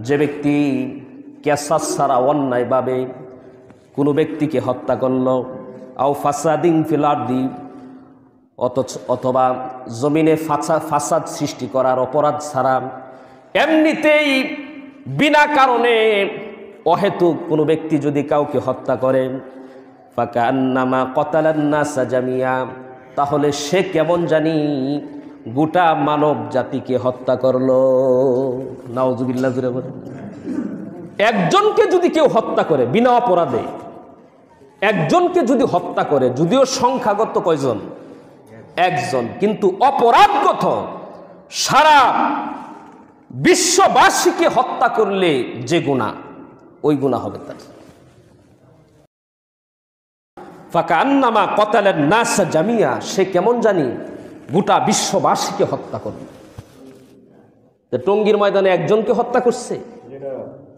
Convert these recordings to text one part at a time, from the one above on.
যে ব্যক্তি কেসাস ছাড়া অন্যায়ভাবে কোনো ব্যক্তিকে হত্যা করল, আও ফাসাদিন ফিল আরদি, অথবা জমিনে ফাসাদ সৃষ্টি করার অপরাধ ছাড়া এমনিতেই বিনা কারণে অহেতুক কোনো ব্যক্তি যদি কাউকে হত্যা করে, ফাকান্নামা কতালান নাসা জামিয়া, তাহলে সে কেমন জানি গোটা মানব জাতিকে হত্যা করলো। নাউজুবিল্লাহ জুড়ে বলে। একজনকে যদি কেউ হত্যা করে বিনা অপরাধে, একজনকে যদি হত্যা করে, যদিও সংখ্যাগত কয়জন? একজন, কিন্তু অপরাধগত সারা বিশ্ববাসীকে হত্যা করলে যে গুনাহ, ওই গুনাহ হবে তার। ফাকান্নামা কতালান নাস জামিয়া, সে কেমন জানি গোটা বিশ্ববাসীকে হত্যা করবে। টঙ্গীর ময়দানে একজনকে হত্যা করছে,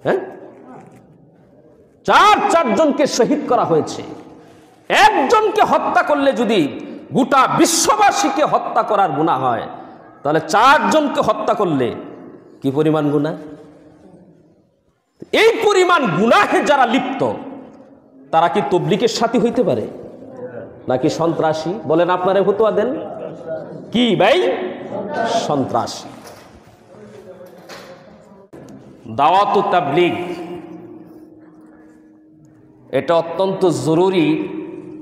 হ্যাঁ, চারজনকে শহীদ করা হয়েছে। একজনকে হত্যা করলে যদি গোটা বিশ্ববাসীকে হত্যা করার গুনাহ হয়, তাহলে চারজনকে হত্যা করলে কি পরিমাণ গুনাহ? এই পরিমাণ গুনাহে যারা লিপ্ত, তারা কি তবলিগের সাথী হইতে পারে নাকি সন্ত্রাসী? বলেন, আপনারা ফতোয়া দেন। কি ভাই? সন্ত্রাসী। দাওয়াত ও তাবলীগ এটা অত্যন্ত জরুরি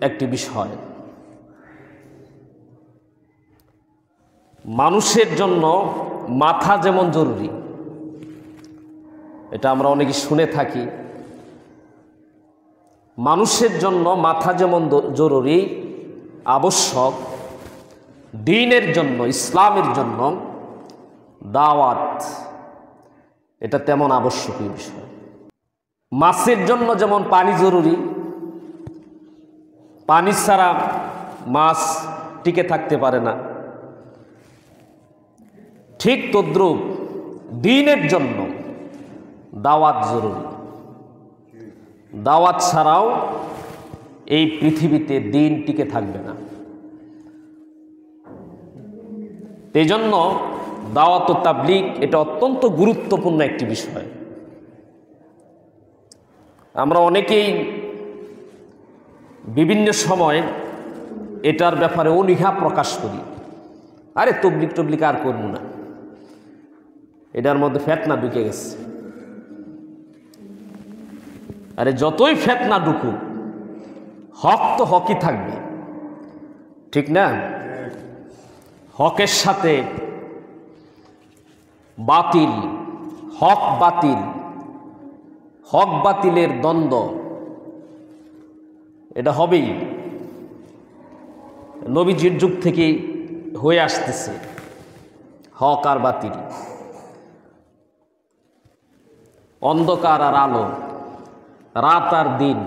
একটি বিষয়। মানুষের জন্য মাথা যেমন জরুরি, এটা আমরা অনেকে শুনে থাকি, মানুষের জন্য মাথা যেমন জরুরি, আবশ্যক, দ্বীনের জন্য, ইসলামের জন্য দাওয়াত এটা তেমন আবশ্যকীয় বিষয়। মাছের জন্য যেমন পানি জরুরি, পানি ছাড়া মাছ টিকে থাকতে পারে না, ঠিক তদ্রূপ দ্বীনের জন্য দাওয়াত জরুরি। দাওয়াত ছাড়াও এই পৃথিবীতে দ্বীন টিকে থাকবে না। এই জন্য দাওয়াত ও তাবলীগ এটা অত্যন্ত গুরুত্বপূর্ণ একটি বিষয়। আমরা অনেকেই বিভিন্ন সময় এটার ব্যাপারে অনীহা প্রকাশ করি, আরে তবলীগ আর করবো না, এটার মধ্যে ফেতনা ঢুকে গেছে। আরে যতই ফেতনা ঢুকুক, হক তো হকই থাকবে, ঠিক না? হকের সাথে বাতিল, হক বাতিল, হক বাতিলের দ্বন্দ্ব এটা হবেই, নবীজির যুগ থেকে হয়ে আসতেছে। হক আর বাতিল, অন্ধকার আর আলো, রাত আর দিন,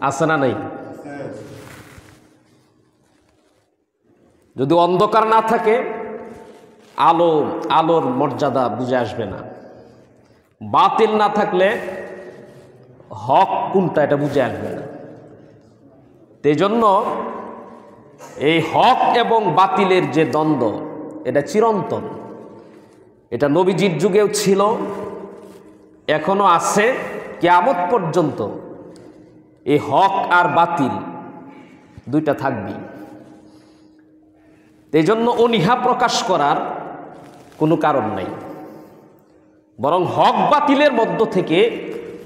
আছে না নাই? যদি অন্ধকার না থাকে, আলোর মর্যাদা বুঝে আসবে না। বাতিল না থাকলে হক কোনটা এটা বুঝে আসবে না। এই জন্য এই হক এবং বাতিলের যে দ্বন্দ্ব, এটা চিরন্তন। এটা নবীজির যুগেও ছিল, এখনো আছে, কিয়ামত পর্যন্ত এই হক আর বাতিল দুইটা থাকবেই। এই জন্য অনীহা প্রকাশ করার কোনো কারণ নাই, বরং হক বাতিলের মধ্য থেকে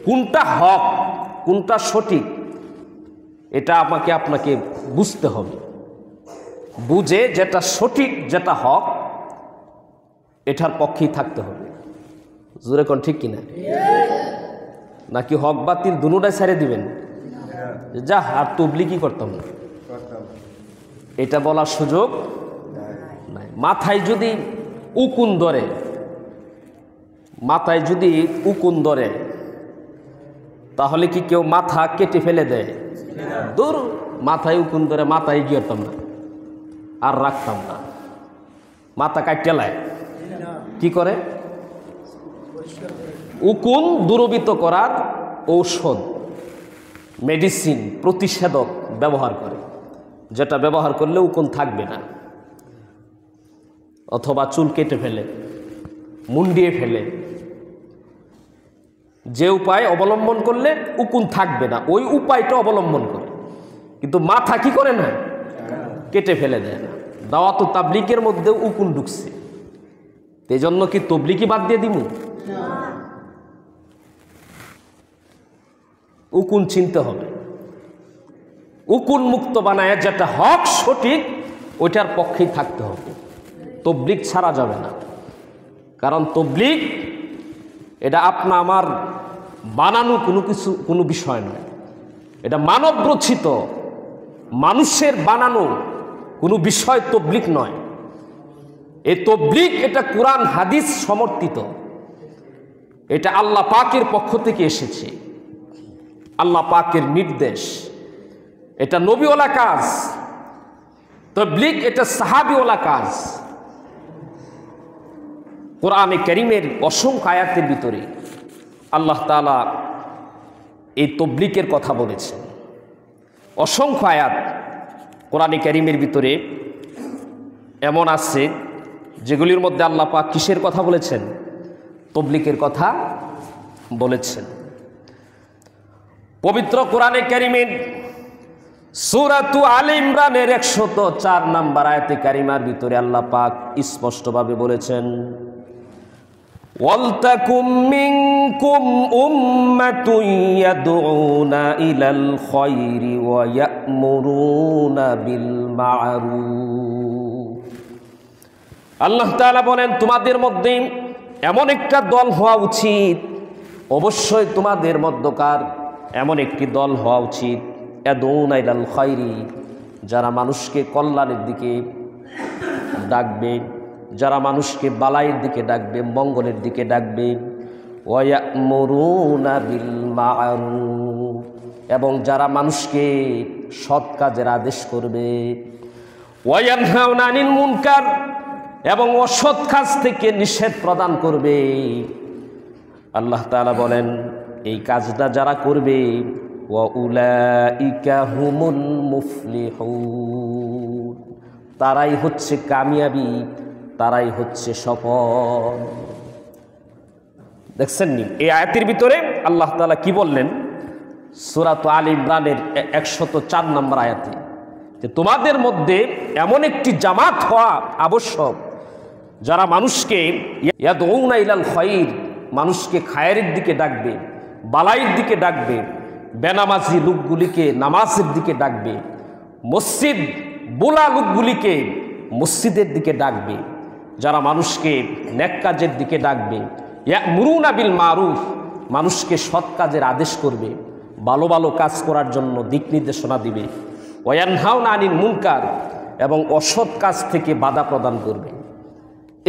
কোনটা হক কোনটা সঠিক এটা আপনাকে বুঝতে হবে। বুঝে যেটা সঠিক, যেটা হক, এটার পক্ষেই থাকতে হবে। জোরে কোন ঠিক কিনা? নাকি হক বাতিল দুটোটাই ছেড়ে দিবেন, যা আর তবলিগই করতাম না, এটা বলার সুযোগ নাই। মাথায় যদি উকুন ধরে, তাহলে কি কেউ মাথা কেটে ফেলে দেয়? দূর, মাথায় উকুন ধরে মাথায় গিয়ে করতাম না, আর রাখতাম না। মাথা কাটেলায় কি করে? উকুন দূরীভূত করার ঔষধ, মেডিসিন, প্রতিষেধক ব্যবহার করে, যেটা ব্যবহার করলে উকুন থাকবে না। অথবা চুল কেটে ফেলে, মুন্ডিয়ে ফেলে, যে উপায় অবলম্বন করলে উকুন থাকবে না ওই উপায়টা অবলম্বন করে, কিন্তু মাথা কি করে না, কেটে ফেলে দেয় না। দাওয়াত ও তাবলীগের মধ্যেও উকুন ঢুকছে, এই জন্য কি তাবলীগই বাদ দিয়ে দিমু? উকুন চিনতে হবে, উকুন মুক্ত বানায় যেটা হক সঠিক ওইটার পক্ষেই থাকতে হবে, তাবলীগ ছাড়া যাবে না। কারণ তাবলীগ এটা আপনা আমার বানানো কোনো বিষয় নয়, এটা মানব রচিত মানুষের বানানো কোনো বিষয় তাবলীগ নয়। এই তাবলীগ এটা কোরআন হাদিস সমর্থিত, এটা আল্লাহ পাকের পক্ষ থেকে এসেছে, আল্লাহ পাকের নির্দেশ, এটা নবীওয়ালা কাজ। তাবলীগ এটা সাহাবীওয়ালা কাজ। কোরআনে কারীমের অসংখ্য আয়াতের ভিতরে আল্লাহ তাআলা এই তাবলীগের কথা বলেছেন। অসংখ্য আয়াত কোরআনে কারীমের ভিতরে এমন আছে যেগুলির মধ্যে আল্লাহ পাক কিসের কথা বলেছেন? তাবলীগের কথা বলেছেন। পবিত্র কোরআনে কারীমের সূরাতু আলে ইমরানের 104 নম্বর আয়াতে কারিমার ভিতরে আল্লাহ পাক স্পষ্টভাবে বলেছেন, ওয়ালতাকুম মিনকুম উম্মাতুন ইয়াদউনা ইলাল খায়রি ওয়া ইয়া'মুরুনা বিল মা'রুফ। আল্লাহ তাআলা বলেন তোমাদের মধ্যে এমন একটা দল হওয়া উচিত, অবশ্যই তোমাদের মধ্যকার এমন একটি দল হওয়া উচিত, ইয়াদউনা ইলাল খায়রি, যারা মানুষকে কল্যাণের দিকে ডাকবে, যারা মানুষকে বালাইয়ের দিকে ডাকবে, মঙ্গলের দিকে ডাকবে, ওয়া ইয়া'মুরুনা বিল মা'রুফ, এবং যারা মানুষকে সৎ কাজের আদেশ করবে, ওয়া ইয়ানহাউনা আনিল মুনকার, এবং অসৎ কাজ থেকে নিষেধ প্রদান করবে। আল্লাহ তাআলা বলেন এই কাজটা যারা করবে ওয়া উলাইকা হুমুল মুফলিহুন, তারাই হচ্ছে কামিয়াবি, তারাই হচ্ছে সফল। দেখছেন নি এই আয়াতের ভিতরে আল্লাহ তাআলা কি বললেন? সূরাত আলে ইমরানের 104 নম্বর আয়াতে যে তোমাদের মধ্যে এমন একটি জামাত হওয়া আবশ্যক যারা মানুষকে ইয়াদউনা ইলাল খায়র, মানুষকে খায়েরের দিকে ডাকবে, বালাইয়ের দিকে ডাকবে, বেনামাজি লোকগুলিকে নামাজের দিকে ডাকবে, মসজিদ বোলা লোকগুলিকে মসজিদের দিকে ডাকবে, যারা মানুষকে নেক কাজের দিকে ডাকবে, ইয়া'মুরুনা বিল মারুফ, মানুষকে সৎ কাজের আদেশ করবে, ভালো ভালো কাজ করার জন্য দিক নির্দেশনা দিবে, ওয়া ইয়ানহাউনা আনিল মুনকার, এবং অসৎ কাজ থেকে বাধা প্রদান করবে।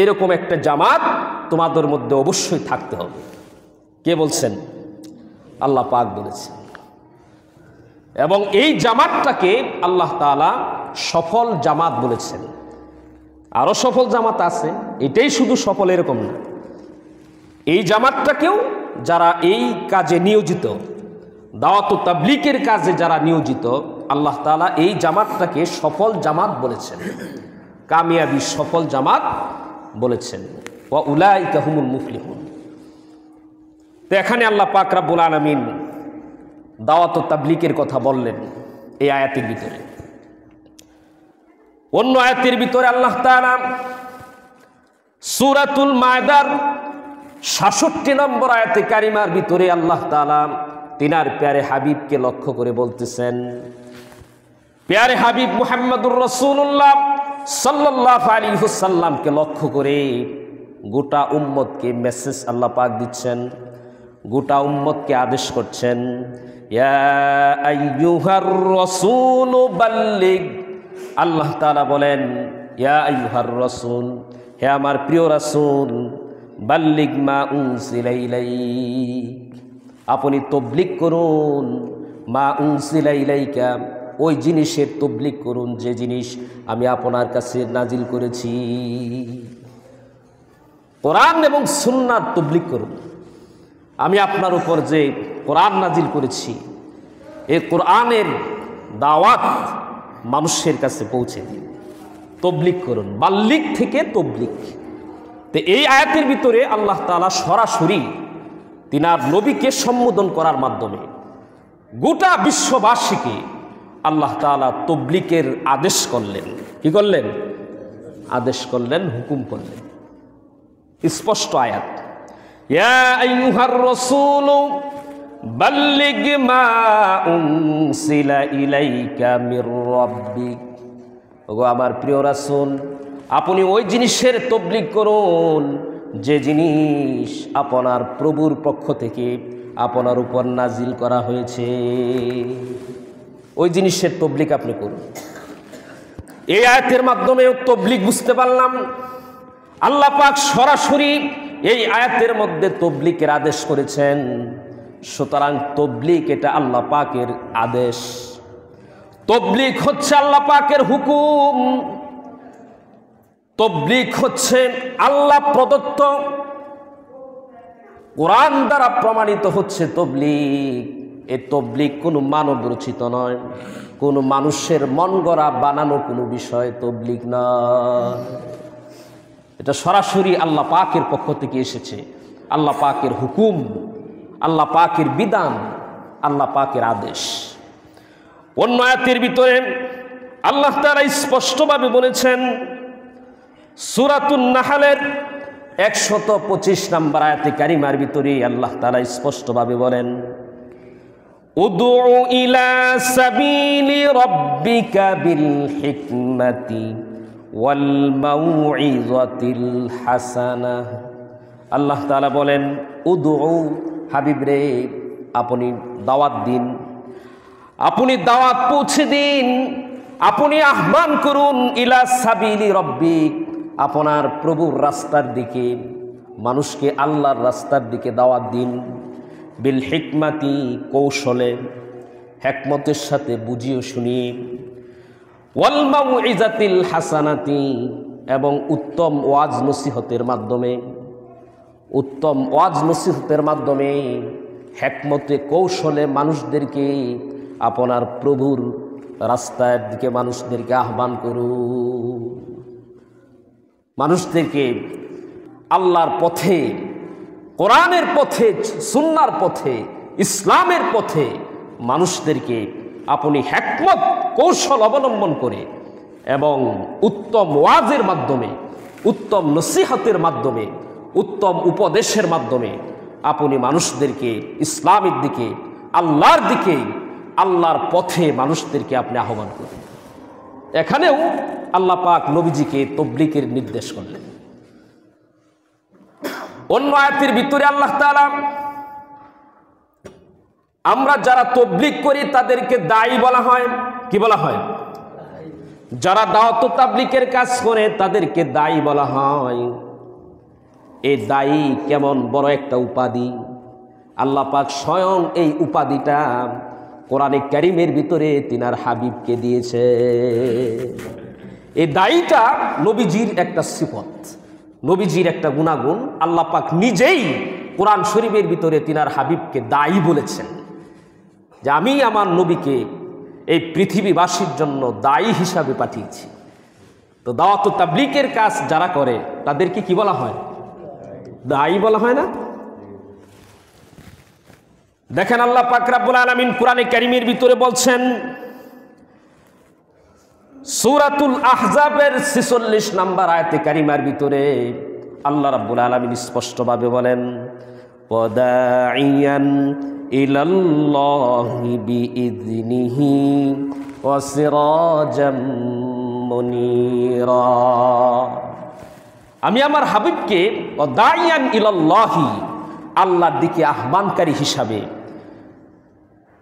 এরকম একটা জামাত তোমাদের মধ্যে অবশ্যই থাকতে হবে। কে বলছেন? আল্লাহ পাক বলেছেন। এবং এই জামাতটাকে আল্লাহ তাআলা সফল জামাত বলেছেন। আরো সফল জামাত আছে, এটাই শুধু সফল এরকম না, এই জামাতটাকেও যারা এই কাজে নিয়োজিত, দাওয়াত ও তাবলীগের কাজে যারা নিয়োজিত, আল্লাহ তাআলা এই জামাতটাকে সফল জামাত বলেছেন, কামিয়াবি সফল জামাত বলেছেন। ওয়া উলাইকা হুমুল মুফলিহুন। তো এখানে আল্লাহ পাক রব্বুল আলামিন দাওয়াত ও তাবলীগের কথা বললেন এই আয়াতের ভিতরে। অন্য আয়াতের ভিতরে আল্লাহ তাআলা সূরাতুল মায়দার ৬৭ নম্বর আয়াতে কারিমার ভিতরে আল্লাহ তাআলা তিনার প্যারে হাবিবকে লক্ষ্য করে বলতেছেন, প্যারে হাবিব মুহাম্মদুর রাসূলুল্লাহ সাল্লাল্লাহু আলাইহি ওয়াসাল্লামকে লক্ষ্য করে গোটা উম্মতকে মেসেজ আল্লাহ পাক দিচ্ছেন, গোটা উম্মতকে আদেশ করছেন, ইয়া আইয়ুহার রাসূল বাল্লিগ। আল্লাহ তাআলা বলেন ইয়া আইয়ুহার রাসূল, হে আমার প্রিয় রাসূল, বাল্লিগ মা উনজিলা ইলাইক, আপনি তাবলীগ করুন, মা উনজিলা ইলাইকা, ওই জিনিসের তাবলীগ করুন যে জিনিস আমি আপনার কাছে নাজিল করেছি। কোরআন এবং সুন্নাত তাবলীগ করুন। আমি আপনার উপর যে কোরআন নাজিল করেছি এই কোরআনের দাওয়াত মানুষের কাছে পৌঁছে দিন, তাবলীগ করুন। বাল্লিগ থেকে তাবলীগ। তো এই আয়াতের ভিতরে আল্লাহ তাআলা সরাসরি তিনার নবীকে সম্বোধন করার মাধ্যমে গোটা বিশ্ববাসীকে আল্লাহ তাআলা তবলিগের আদেশ করলেন। কি করলেন? আদেশ করলেন, হুকুম করলেন। স্পষ্ট আয়াত, ইয়া আইয়ুহার রাসূলু বাল্লিগ মা উনসিলা ইলাইকা মির রাব্বিক। ওগো আমার প্রিয় রাসূল, আপনি ওই জিনিসের তবলিগ করুন যে জিনিস আপনার প্রভুর পক্ষ থেকে আপনার উপর নাজিল করা হয়েছে। ওই জিনিসের তবলিগ আপনি করুন। এই আয়াতের মাধ্যমে তবলিগ বুঝতে পারলাম আল্লাহ পাক সরাসরি এই আয়াতের মধ্যে তবলিগের আদেশ করেছেন। সুতরাং তবলিগ এটা আল্লাহ পাকের আদেশ, তবলিগ হচ্ছে আল্লাহ পাকের হুকুম, তবলিগ হচ্ছে আল্লাহ প্রদত্ত, কোরআন দ্বারা প্রমাণিত হচ্ছে তবলিগ। এই তবলিগ কোনো মানব রচিত নয়, কোনো মানুষের মন গড়া বানানো কোনো বিষয় তবলিগ না। এটা সরাসরি আল্লাহ পাকের পক্ষ থেকে এসেছে, আল্লাহ পাকের হুকুম, আল্লাহ পাকের বিধান, আল্লাহ পাকের আদেশ। অন্য আয়াতের ভিতরে আল্লাহ তাআলা স্পষ্টভাবে বলেছেন, সূরাতুন নাহলের 125 নম্বর আয়াতে কারিমার ভিতরে আল্লাহ তাআলা স্পষ্টভাবে বলেন, উদউ ইলা সাবিলি রাব্বিকা বিল হিকমাতি ওয়াল মাউইযাতিল হাসানাহ। আল্লাহ তাআলা বলেন, উদউ, হাবিব রে, আপনি দাওয়াত দিন, আপনি দাওয়াত পৌঁছে দিন, আপনি আহ্বান করুন ইলা সাবিলি রাব্বিক, আপনার প্রভুর রাস্তার দিকে, মানুষকে আল্লাহর রাস্তার দিকে দাওয়াত দিন। বিল হিকমাতি, কৌশলে, হিকমতের সাথে বুঝিয়ে শুনিয়ে, ওয়াল মাউইযাতিল হাসানাতি, এবং উত্তম ওয়াজ নসিহতের মাধ্যমে, উত্তম ওয়াজ নসিহতের মাধ্যমে, হিকমতে কৌশলে মানুষদেরকে আপনার প্রভুর রাস্তার দিকে মানুষদেরকে আহ্বান করুন। মানুষদেরকে আল্লাহর পথে, কোরআনের পথে, সুন্নাহর পথে, ইসলামের পথে মানুষদেরকে আপনি হিকমত কৌশল অবলম্বন করে এবং উত্তম ওয়াজের মাধ্যমে, উত্তম নসিহতের মাধ্যমে, উত্তম উপদেশের মাধ্যমে আপনি মানুষদেরকে ইসলামের দিকে, আল্লাহর দিকে, আল্লাহর পথে মানুষদেরকে আপনি আহ্বান করেন। এখানেও আল্লাহ পাক নবীজিকে তবলিগের নির্দেশ করলেন। অন্য আয়াতের ভিতরে আল্লাহ তাআলা আমরা যারা তবলিগ করি তাদেরকে দায়ী বলা হয়। কি বলা হয়? যারা দাওয়াত ও তাবলীগের কাজ করে তাদেরকে দায়ী বলা হয়। এই দায়ী কেমন বড় একটা উপাধি, আল্লাহ পাক স্বয়ং এই উপাধিটা কোরআনে কারীমের ভিতরে তিনার হাবিবকে দিয়েছে। এই দায়ীটা নবীজির একটা সিফত, নবীজির একটা গুণাগুণ। আল্লাহ পাক নিজেই কোরআন শরীফের ভিতরে তিনার হাবিবকে দায়ী বলেছেন যে আমি আমার নবীকে এই পৃথিবীবাসীর জন্য দায়ী হিসাবে পাঠিয়েছি। তো দাওয়াত ও তাবলীগের কাজ যারা করে তাদেরকে কি বলা হয়? দায়ী বলা হয় না? দেখেন আল্লাহ পাক রব্বুল আলামিন কোরআনে কারীমের ভিতরে বলছেন, সূরাতুল আহজাবের 46 নম্বর আয়াতে কারিমার ভিতরে আল্লাহ রাব্বুল আলামিন স্পষ্টভাবে বলেন, ওয়াদাইয়ান ইলাল্লাহি বিইযনিহি ওয়া সিরাজাম মুনীরা। আমি আমার হাবিবকে ওয়াদাইয়ান ইলাল্লাহি, আল্লাহর দিকে আহ্বানকারী হিসাবে,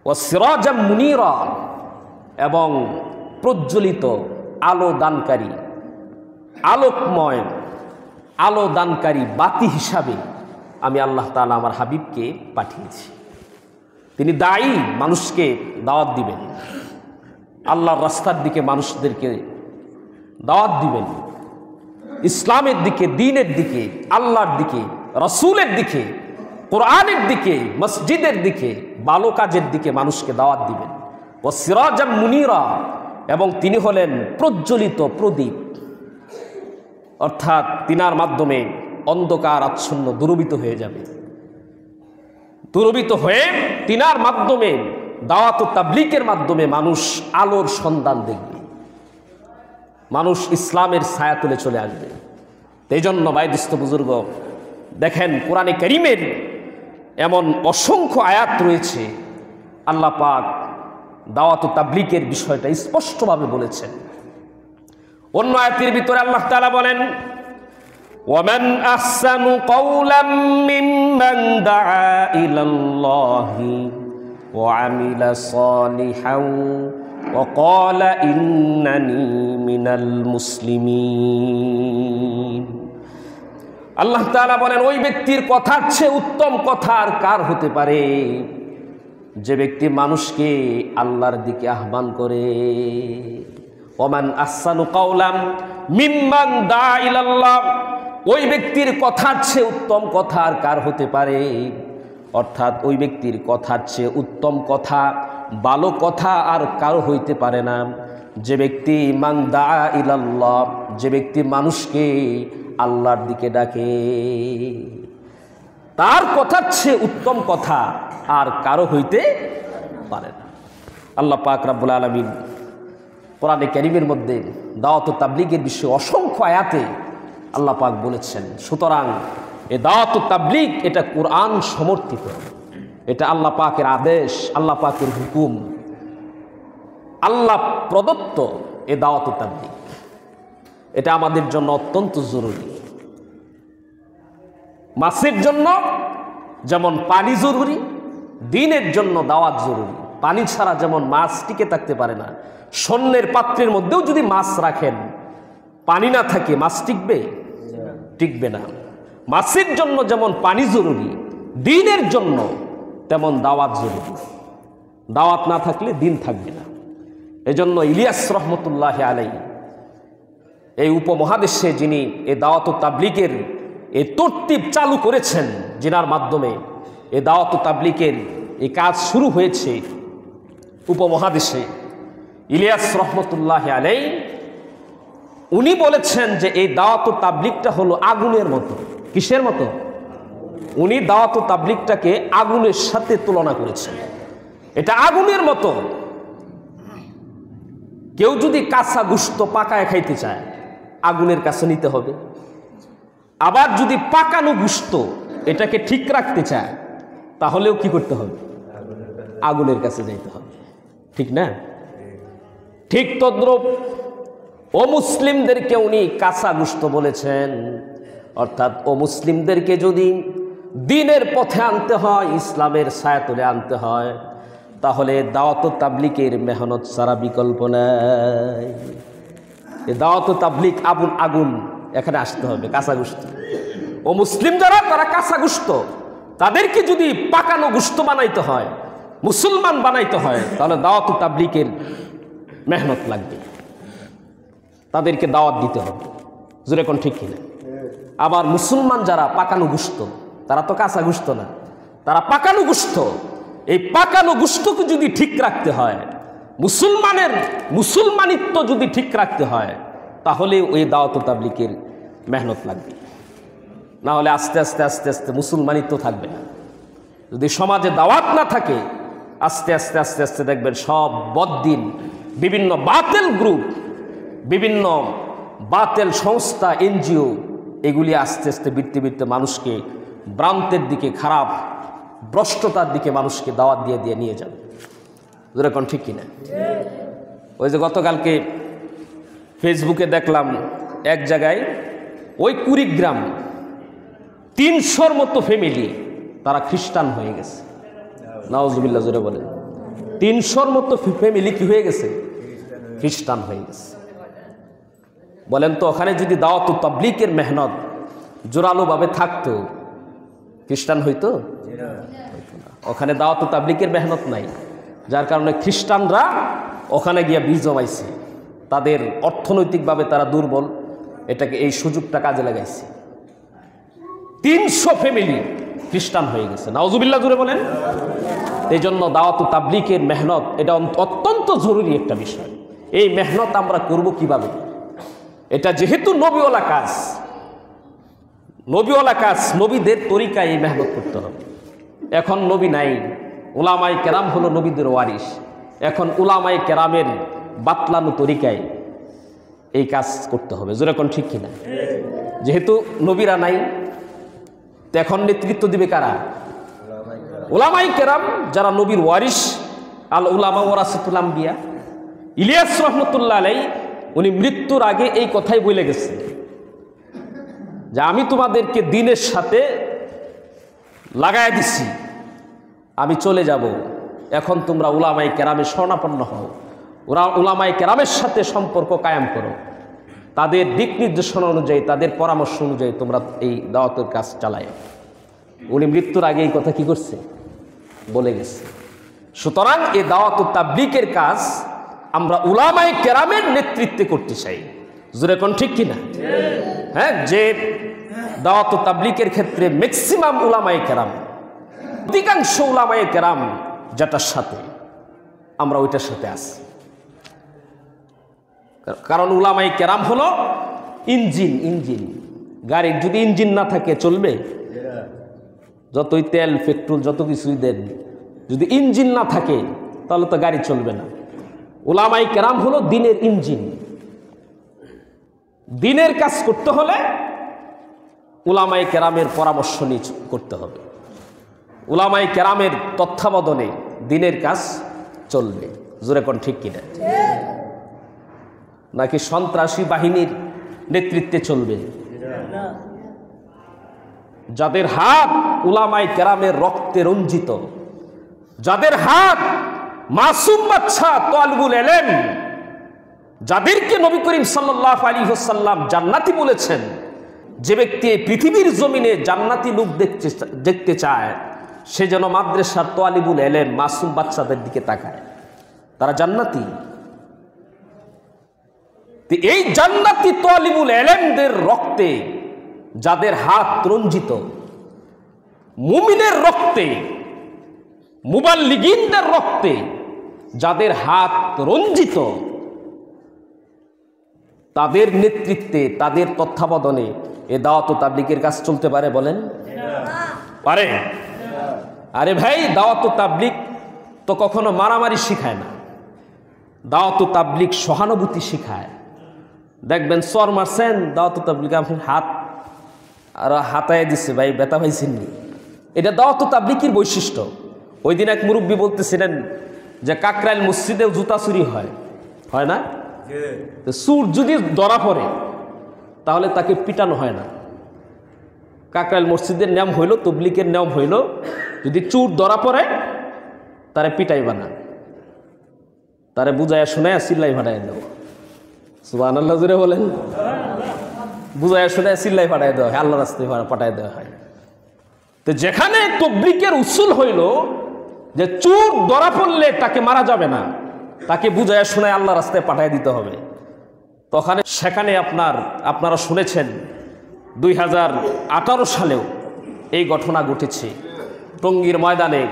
ওয়া সিরাজাম মুনীরা, এবং প্রজ্বলিত আলো দানকারী, আলোকময় আলো দানকারী বাতি হিসাবে আমি আল্লাহ তাআলা আমার হাবিবকে পাঠিয়েছি। তিনি দায়ী, মানুষকে দাওয়াত দিবেন, আল্লাহর রাস্তার দিকে মানুষদেরকে দাওয়াত দিবেন, ইসলামের দিকে, দ্বীনের দিকে, আল্লাহর দিকে, রাসূলের দিকে, কোরআনের দিকে, মসজিদের দিকে, ভালো কাজের দিকে মানুষকে দাওয়াত দিবেন। ও সিরাজাম মুনীরা, এবং তিনি হলেন প্রজ্বলিত প্রদীপ, অর্থাৎ তিনার মাধ্যমে অন্ধকার আচ্ছন্ন দূরীভূত হয়ে যাবে। তুরবিত হয়ে তিনার মাধ্যমে, দাওয়াত ও তাবলীগের মাধ্যমে মানুষ আলোর সন্ধান দেখবে, মানুষ ইসলামের ছায়া তুলে চলে আসবে। এই জন্য বাইদুস্ত বুজুর্গ দেখেন, কোরআনে কারীমের এমন অসংখ্য আয়াত রয়েছে, আল্লাহ পাক দাওয়াত ও তাবলীগের বিষয়টা স্পষ্টভাবে বলেছেন। অন্য আয়াতের ভিতরে আল্লাহ তাআলা বলেন, ওয়ামান আহসানু কাওলাম মিম্মান দাআ ইলাল্লাহি ওয়া আমিলা সালিহান ওয়া ক্বালা ইন্নানি মিনাল মুসলিমিন। আল্লাহ তাআলা বলেন, ওই ব্যক্তির কথার চেয়ে উত্তম কথা আর কার হতে পারে, যে ব্যক্তি মানুষকে আল্লাহর দিকে আহ্বান করে। ওমান আহসানু কাওলাম মিম্মান দাআ ইলাল্লাহ, ওই ব্যক্তির কথার চেয়ে উত্তম কথা আর কার হতে পারে, অর্থাৎ ওই ব্যক্তির কথার চেয়ে উত্তম কথা, ভালো কথা আর কারো হইতে পারে না, যে ব্যক্তি মান দাআ ইলাল্লাহ, যে ব্যক্তি মানুষকে আল্লাহর দিকে ডাকে, তার কথার চেয়ে উত্তম কথা আর কারো হইতে পারে না। আল্লাহ পাক রব্বুল আলামিন কোরআনে কারীমের মধ্যে দাওয়াত ও তাবলীগের বিষয়ে অসংখ্য আয়াতে আল্লাহ পাক বলেছেন। সুতরাং এই দাওয়াত ও তাবলীগ এটা কোরআন সমর্থিত, এটা আল্লাহ পাকের আদেশ, আল্লাহ পাকের হুকুম, আল্লাহ প্রদত্ত এই দাওয়াত ও তাবলীগ, এটা আমাদের জন্য অত্যন্ত জরুরি। মাছের জন্য যেমন পানি জরুরি, দ্বীনের জন্য দাওয়াত জরুরি। পানি ছাড়া যেমন মাছ টিকে থাকতে পারে না, স্বর্ণের পাত্রের মধ্যেও যদি মাছ রাখেন, পানি না থাকে, মাছ টিকবে? টিকবে না। মাছের জন্য যেমন পানি জরুরি, দ্বীনের জন্য তেমন দাওয়াত জরুরি। দাওয়াত না থাকলে দ্বীন থাকবে না। এজন্য ইলিয়াস রহমতুল্লাহ আলাইহি এই উপমহাদেশে যিনি এই দাওয়াত ও তাবলীগের এই তরতিব চালু করেছেন, যিনার মাধ্যমে এই দাওয়াত ও তাবলীগের এই কাজ শুরু হয়েছে উপমহাদেশে, ইলিয়াস রহমতুল্লাহ আলাইহি উনি বলেছেন যে এই দাওয়াত ও তাবলীগটা হলো আগুনের মতো। কিসের মতো? উনি দাওয়াত ও তাবলীগটাকে আগুনের সাথে তুলনা করেছেন। এটা আগুনের মতো। কেউ যদি কাঁচা গোশত পাকায় খাইতে চায়, আগুনের কাছে নিতে হবে। আবার যদি পাকানো গোশত এটাকে ঠিক রাখতে চায়, তাহলেও কি করতে হবে? আগুনের কাছে যাইতে হবে। ঠিক না? ঠিক তদ্রূপ অমুসলিমদেরকে উনি কাঁচা গোশত বলেছেন। অর্থাৎ অমুসলিমদেরকে যদি দ্বীনের পথে আনতে হয়, ইসলামের ছায়াতলে আনতে হয়, তাহলে দাওয়াত ও তাবলীগের মেহনত ছাড়া বিকল্প নাই। এই দাওয়াত ও তাবলীগ আগুন, এখানে আসতে হবে কাঁচা গোশত। ও মুসলিম যারা, তারা কাঁচা গোশত, তাদেরকে যদি পাকানো গোশত বানাইতে হয়, মুসলমান বানাইতে হয়, তাহলে দাওয়াত ও তাবলীগের মেহনত লাগবে, তাদেরকে দাওয়াত দিতে হবে। জোরে কোন ঠিক কিনা? আবার মুসলমান যারা পাকানো গোশত, তারা তো কাঁচা গোশত না, তারা পাকানো গোশত। এই পাকানো গোশতকে যদি ঠিক রাখতে হয়, মুসলমানের মুসলমানিত্ব যদি ঠিক রাখতে হয়, তাহলে ওই দাওয়াত ও তাবলীগের মেহনত লাগবে। না হলে আস্তে আস্তে আস্তে আস্তে মুসলমানিত্ব থাকবে না। যদি সমাজে দাওয়াত না থাকে, আস্তে আস্তে আস্তে আস্তে দেখবেন সব বদ্দিন, বিভিন্ন বাতিল গ্রুপ, বিভিন্ন বাতিল সংস্থা, এনজিও, এগুলি আস্তে আস্তে বৃত্তে বৃত্তে মানুষকে ভ্রান্তের দিকে, খারাপ ভ্রষ্টতার দিকে মানুষকে দাওয়াত দিয়ে দিয়ে নিয়ে যাবে। যেরকম ঠিক কিনা? ওই যে গতকালকে ফেসবুকে দেখলাম এক জায়গায় ওই কুড়িগ্রাম 300-র মতো ফ্যামিলি তারা খ্রিস্টান হয়ে গেছে। নাউজুবিল্লাহ, জোরে বলেন। 300-র মতো ফ্যামিলি কি হয়ে গেছে? খ্রিস্টান হয়ে গেছে। বলেন তো, ওখানে যদি দাওয়াত ও তাবলীগের মেহনত জোরালোভাবে থাকতো, খ্রিস্টান হইতো? ওখানে দাওয়াত ও তাবলীগের মেহনত নাই, যার কারণে খ্রিস্টানরা ওখানে গিয়া বীজ জমাইছে। তাদের অর্থনৈতিকভাবে তারা দুর্বল, এটাকে এই সুযোগটা কাজে লাগাইছে। 300 ফ্যামিলি খ্রিস্টান হয়ে গেছে। নাউজুবিল্লাহ, জোরে বলেন। এই জন্য দাওয়াত ও তাবলীগের মেহনত এটা অত্যন্ত জরুরি একটা বিষয়। এই মেহনত আমরা করব কিভাবে? এটা যেহেতু নবীওয়ালা কাজ, নবীওয়ালা কাজ, নবীদের তরিকায় এই মেহনত করতে হবে। এখন নবী নাই, উলামায়ে কেরাম হলো নবীদের ওয়ারিস। এখন উলামায়ে কেরামের বাতলানো তরিকায় এই কাজ করতে হবে। যেরকম ঠিক কিনা? যেহেতু নবীরা নাই, তো এখন নেতৃত্ব দিবে কারা? উলামায়ে কেরাম, যারা নবীর ওয়ারিস। আল উলামা ওয়ারাসাতুল আম্বিয়া। ইলিয়াস রহমতুল্লাহ আলাই উনি মৃত্যুর আগে এই কথাই বলে গেছেন যে আমি তোমাদেরকে দিনের সাথে লাগাই দিছি, আমি চলে যাব, এখন তোমরা উলামায়ে কেরামের শরণাপন্ন হও, ওরা উলামায়ে কেরামের সাথে সম্পর্ক কায়েম করো, তাদের দিক নির্দেশনা অনুযায়ী, তাদের পরামর্শ অনুযায়ী তোমরা এই দাওয়াতের কাজ চালায়। উনি মৃত্যুর আগে এই কথা কি করছে? বলে গেছে। সুতরাং এই দাওয়াত ও তাবলীগের কাজ আমরা উলামায়ে কেরামের নেতৃত্বে করতে চাই। জোরে কোন ঠিক কিনা? হ্যাঁ, যে দাওয়াত ও তাবলীগের ক্ষেত্রে ম্যাক্সিমাম উলামায়ে কেরাম, অধিকাংশ উলামায়ে কেরাম যেটার সাথে, আমরা ওইটার সাথে আছি। কারণ উলামায়ে কেরাম হলো ইঞ্জিন। গাড়ির যদি ইঞ্জিন না থাকে চলবে? যতই তেল পেট্রোল যত কিছুই দেন, যদি ইঞ্জিন না থাকে তাহলে তো গাড়ি চলবে না। উলামায়ে কেরাম হলো দ্বীনের ইঞ্জিন। দ্বীনের কাজ করতে হলে উলামায়ে কেরামের পরামর্শ নিয়ে করতে হবে। উলামায়ে কেরামের তত্ত্বাবধানে দ্বীনের কাজ চলবে। জোরে কোন ঠিক কিনা? নাকি সন্ত্রাসী বাহিনীর নেতৃত্বে চলবে? যাদের হাত উলামায়ে কেরামের রক্তে রঞ্জিত, যাদের হাত মাসুম বাচ্চা তালিবুল ইলম, যাদেরকে নবী করিম সাল্লাল্লাহু আলাইহি ওয়াসাল্লাম জান্নাতি বলেছেন, যে ব্যক্তি পৃথিবীর জমিনে জান্নাতি লোক দেখতে চায় সে যেন মাদ্রাসার তালিবুল ইলম মাসুম বাচ্চাদের দিকে তাকায়, তারা জান্নাতি। এই জান্নাতি তালিবুল ইলমদের রক্তে যাদের হাত রঞ্জিত, মুমিনের রক্তে, মুবাল্লিগিনদের রক্তে যাদের হাত রঞ্জিত, তাদের নেতৃত্বে, তাদের তত্ত্বাবধানে এ দাওয়াত ও তাবলীগের কাজ চলতে পারে? বলেন পারে? আরে ভাই, দাওয়াত ও তাবলীগ তো কখনো মারামারি শিখায় না। দাওয়াত ও তাবলীগ সহানুভূতি শিখায়। দেখবেন চর মারছেন, দাওয়াত ও তাবলীগ আপনি হাত আর হাতায় দিচ্ছে, ভাই ব্যথা পাইছেননি, এটা দাওয়াত ও তাবলীগের বৈশিষ্ট্য। ওই দিন এক মুরব্বী বলতেছিলেন যে কাকরাইল মসজিদেও জুতা চুরি হয় না? চুর যদি ধরা পড়ে তাহলে তাকে পিটানো হয় না। কাকরাইল মসজিদের নিয়ম হইল, তবলীগের নিয়ম হইল, যদি চুর ধরা পড়ে তারে পিটাইবা না, তারে বুঝাইয়া শুনাইয়া চিল্লাই ফাটাই দাও। সুবহানাল্লাহ জোরে বলেন। বুঝাইয়া শুনাইয়া চিল্লাই ফাটাই দেওয়া হয়, আল্লাহ রাস্তায় পাঠাই দেওয়া হয়। তো যেখানে তবলীগের উসুল হইল যে চুর ধরা পড়লে তাকে মারা যাবে না, তাকে বুঝাইয়া শোনায় আল্লাহ রাস্তায় পাঠিয়ে দিতে হবে, তখন সেখানে আপনারা শুনেছেন 2018 সালেও এই ঘটনা ঘটেছে। টঙ্গীর ময়দানে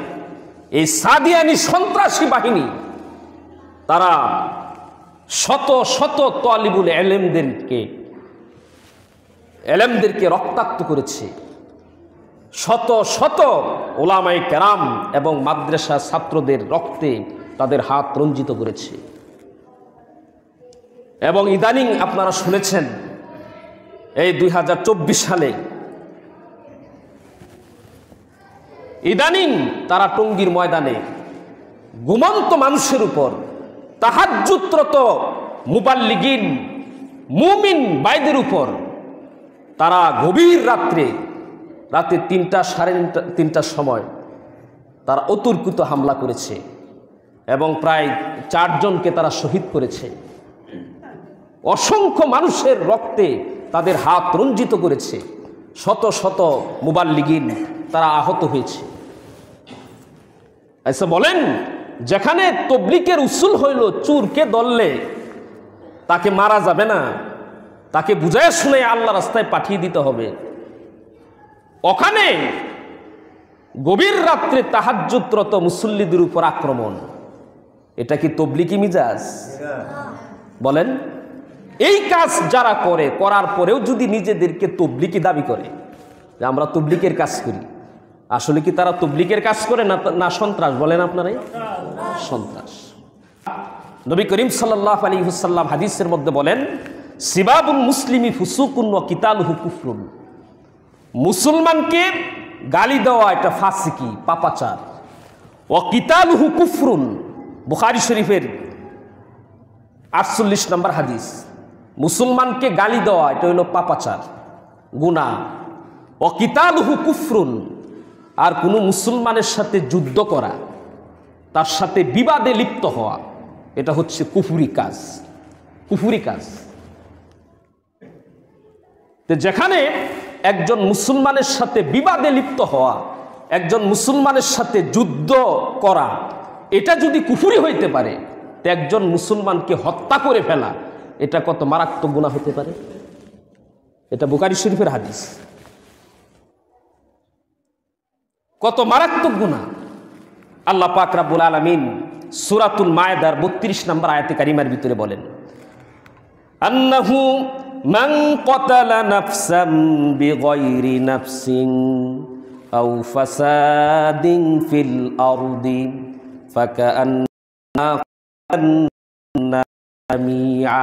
এই সাদিয়ানি সন্ত্রাসী বাহিনী তারা শত শত তালিবুল ইলমদেরকে রক্তাক্ত করেছে। শত শত উলামায়ে কেরাম এবং মাদ্রাসা ছাত্রদের রক্তে তাদের হাত রঞ্জিত করেছে। এবং ইদানিং আপনারা শুনেছেন এই 2024 সালে ইদানিং তারা টঙ্গীর ময়দানে ঘুমন্ত মানুষের উপর, তাহাজ্জুদরত মুবাল্লিগিন মুমিন ভাইদের উপর তারা গভীর রাতে 3টা সাড়ে 3টার সময় তারা অতর্কিত হামলা করেছে এবং প্রায় 4 জনকে তারা শহীদ করেছে। অসংখ্য মানুষের রক্তে তাদের হাত রঞ্জিত করেছে। শত শত মুবাল্লিগিন তারা আহত হয়েছে। আচ্ছা বলেন, যেখানে তবলীগের উসুল হইল চুরকে ধরলে তাকে মারা যাবে না, তাকে বুঝায় শুনে আল্লাহ রাস্তায় পাঠিয়ে দিতে হবে, ওখানে গভীর রাত্রে তাহাজ্জুদরত মুসল্লিদের উপর আক্রমণ, এটা কি তবলীগি মিজাজ? বলেন। এই কাজ যারা করার পরেও যদি নিজেদেরকে তবলীগি দাবি করে যে আমরা তবলীগের কাজ করি, আসলে কি তারা তাবলীগের কাজ করে না সন্ত্রাস? বলেন আপনারাই, সন্ত্রাস। নবী করিম সাল্লাল্লাহু আলাইহি ওয়াসাল্লাম হাদিসের মধ্যে বলেন, সিবাবুল মুসলিমি ফুসুকুন ওয়া কিতালুহু কুফরুন। মুসলমানকে গালি দেওয়া এটা ফাসিকি, পাপাচার। ওয়া কিতালুহু কুফরুন, বুখারী শরীফের 48 নম্বর হাদিস। মুসলমানকে গালি দেওয়া এটা হলো পাপাচার, গুনাহ। ওয়া কিতালুহু কুফরুন, আর কোনো মুসলমানের সাথে যুদ্ধ করা, তার সাথে বিবাদে লিপ্ত হওয়া, এটা হচ্ছে কুফরি কাজ, কুফরি কাজ। তো যেখানে একজন মুসলমানের সাথে বিবাদে লিপ্ত হওয়া, একজন মুসলমানের সাথে যুদ্ধ করা, এটা যদি কুফরি হইতে পারে, তো একজন মুসলমানকে হত্যা করে ফেলা এটা কত মারাত্মক গুনাহ হতে পারে। এটা বুখারী শরীফের হাদিস, কত মারাত্মক গুনাহ। আল্লাহ পাক রব্বুল আলামিন সূরাতুল মায়েদার 32 নম্বর আয়াতে কারিমার ভিতরে বলেন, আন্নাহু মান ক্বাতালা নাফসান বিগাইরি নাফসিন আও ফাসাদিন ফিল আরদি ফাকাআন্না জামিআ।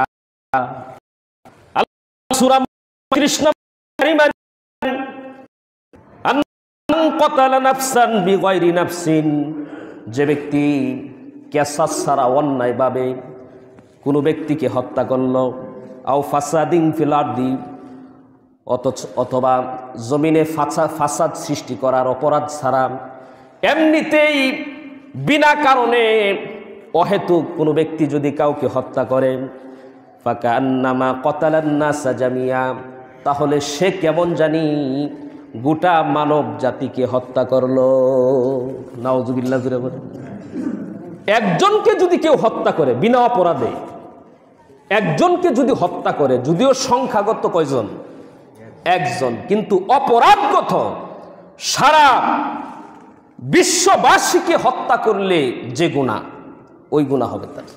সূরা 32 নম্বর কারিমার, যে ব্যক্তি কেসাস ছাড়া অন্যায়ভাবে কোনো ব্যক্তিকে হত্যা করল, আও ফাসাদিন ফিল আরদি, অথবা জমিনে ফাসাদ সৃষ্টি করার অপরাধ ছাড়া এমনিতেই বিনা কারণে অহেতুক কোনো ব্যক্তি যদি কাউকে হত্যা করে, ফাকান্নামা ক্বাতালান নাসা জামিয়া, তাহলে সে কেমন জানি গোটা মানব জাতিকে হত্যা করলো। নাউজুবিল্লাহ। জুড়ে বলে, একজনকে যদি কেউ হত্যা করে বিনা অপরাধে, একজনকে যদি হত্যা করে, যদিও সংখ্যাগত কয়জন? একজন, কিন্তু অপরাধগত সারা বিশ্ববাসীকে হত্যা করলে যে গুনাহ, ওই গুনাহ হবে তার।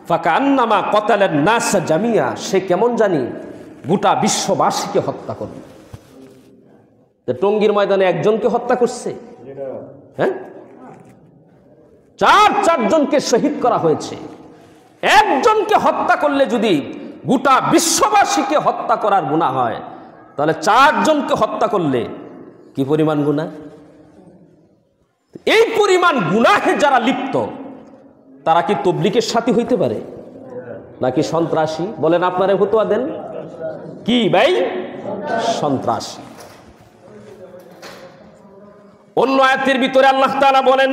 ফাকান্নামা ক্বাতালান নাসা জামিয়া, সে কেমন জানি গোটা বিশ্ববাসীকে হত্যা করবে। টঙ্গীর ময়দানে একজনকে হত্যা করছে, হ্যাঁ, চারজনকে শহীদ করা হয়েছে। একজনকে হত্যা করলে যদি গোটা বিশ্ববাসীকে হত্যা করার গুনাহ হয়, তাহলে 4 জনকে হত্যা করলে কি পরিমাণ গুনাহ। এই পরিমাণ গুনাহে যারা লিপ্ত, তারা কি তাবলীগের সাথী হইতে পারে নাকি সন্ত্রাসী? বলেন, আপনারা ফতোয়া দেন। কি ভাই? সন্ত্রাসী। অন্য আয়াতের ভিতরে আল্লাহ তাআলা বলেন,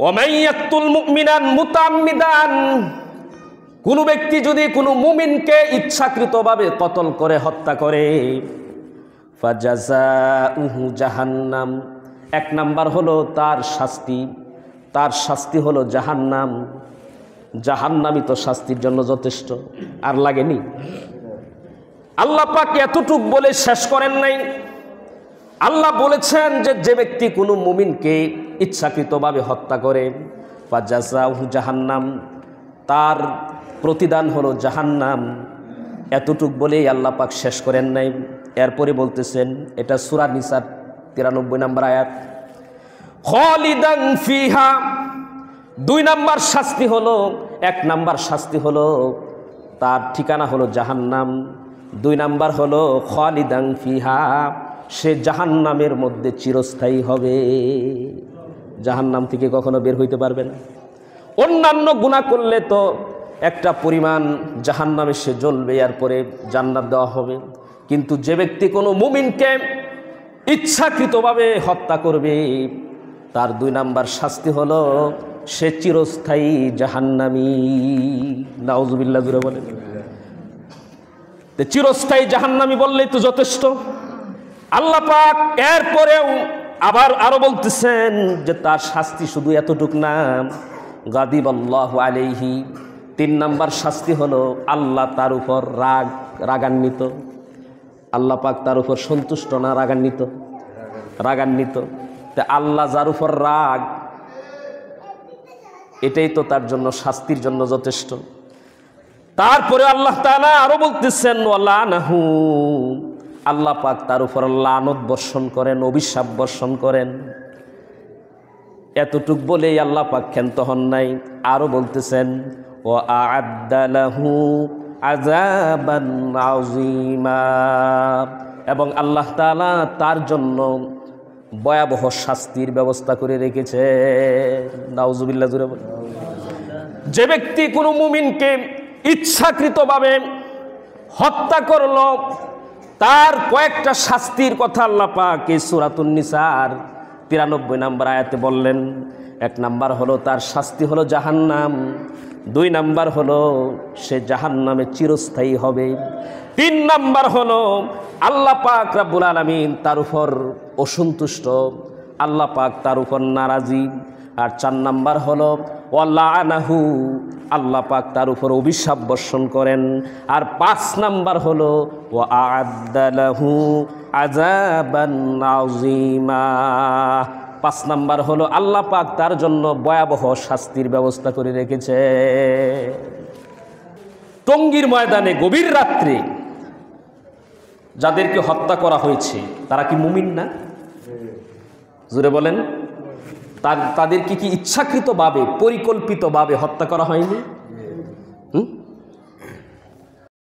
ওয়ামান ইয়াকতুল মুমিনান মুতাআম্মিদান, কোন ব্যক্তি যদি কোনো মুমিনকে ইচ্ছাকৃতভাবে কতল করে হত্যা করে, ফাজাযাউহু জাহান্নাম, 1 নাম্বার হলো তার শাস্তি হলো জাহান্নাম। জাহান্নামই তো শাস্তির জন্য যথেষ্ট, আর লাগেনি? আল্লাহ পাক এতটুক বলে শেষ করেন নাই। আল্লাহ বলেছেন যে ব্যক্তি কোনো মুমিনকে ইচ্ছাকৃতভাবে হত্যা করে, ফাজাযাউহু জাহান্নাম, তার প্রতিদান হলো জাহান্নাম। এতটুক বলেই আল্লাহ পাক শেষ করেন নাই। এরপরে বলতেছেন, এটা সূরা নিসার 93 নম্বর আয়াত, খালিদান ফিহা, 2 নাম্বার শাস্তি হলো, 1 নাম্বার শাস্তি হলো তার ঠিকানা হলো জাহান্নাম, 2 নাম্বার হলো খালিদান ফিহা, সে জাহান্নামের মধ্যে চিরস্থায়ী হবে, জাহান্নাম থেকে কখনো বের হইতে পারবে না। অন্যান্য গুনাহ করলে তো একটা পরিমাণ জাহান্নামে সে জ্বলবে, এরপরে জান্নাত দেওয়া হবে। কিন্তু যে ব্যক্তি কোনো মুমিনকে ইচ্ছাকৃতভাবে হত্যা করবে, তার 2 নাম্বার শাস্তি হলো সে চিরস্থায়ী জাহান্নামী। নাউজুবিল্লাহ। জুড়ে বলেন, চিরস্থায়ী জাহান্নামী বললেই তো যথেষ্ট। আল্লাহ পাক এরপরেও আরো বলতেছেন যে তার শাস্তি শুধু এতটুক না, গাদিবাল্লাহু আলাইহি, 3 নাম্বার শাস্তি হলো আল্লাহ তার উপর রাগান্বিত। আল্লাহ পাক তার উপর সন্তুষ্ট না রাগান্বিত। তা আল্লাহ যার উপর রাগ, এটাই তো তার জন্য শাস্তির জন্য যথেষ্ট। তারপরে আল্লাহ তাআলা আরো বলতেছেন, ওয়ালানাহু, আল্লাহ পাক তার উপর লানত বর্ষণ করেন, অভিশাপ বর্ষণ করেন। এতটুক বলেই আল্লাহ পাক ক্ষান্ত হন নাই, আরও বলতেছেন ওয়া আ'আদ্দা লাহু আযাবান আযীমা, এবং আল্লাহ তাআলা তার জন্য ভয়াবহ শাস্তির ব্যবস্থা করে রেখেছে। নাউজুবিল্লাহ জুড়ে বলেন। যে ব্যক্তি কোনো মুমিনকে ইচ্ছাকৃতভাবে হত্যা করল, তার কয়েকটা শাস্তির কথা আল্লাহ পাক এই সূরাতুন নিসার 93 নম্বর আয়াতে বললেন। 1 নাম্বার হলো তার শাস্তি হলো জাহান্নাম, 2 নাম্বার হলো সে জাহান্নামে চিরস্থায়ী হবে, 3 নাম্বার হলো আল্লাহ পাক রব্বুল আলামিন তার উপর অসন্তুষ্ট, আল্লাহ পাক তার উপর নারাজি, আর 4 নাম্বার হলো ওয়ালানাহু, আল্লাহ পাক তার উপর অভিশাপ বর্ষণ করেন, আর 5 নাম্বার হলো ওয়া আ'আদ্দা লাহু আযাবান আযীমা। 5 নাম্বার হলো আল্লাহ পাক তার জন্য ভয়াবহ শাস্তির ব্যবস্থা করে রেখেছে। টঙ্গীর ময়দানে গভীর রাত্রে যাদেরকে হত্যা করা হয়েছে তারা কি মুমিন না? জোরে বলেন। তাদেরকে কি ইচ্ছাকৃতভাবে পরিকল্পিতভাবে হত্যা করা হয়নি?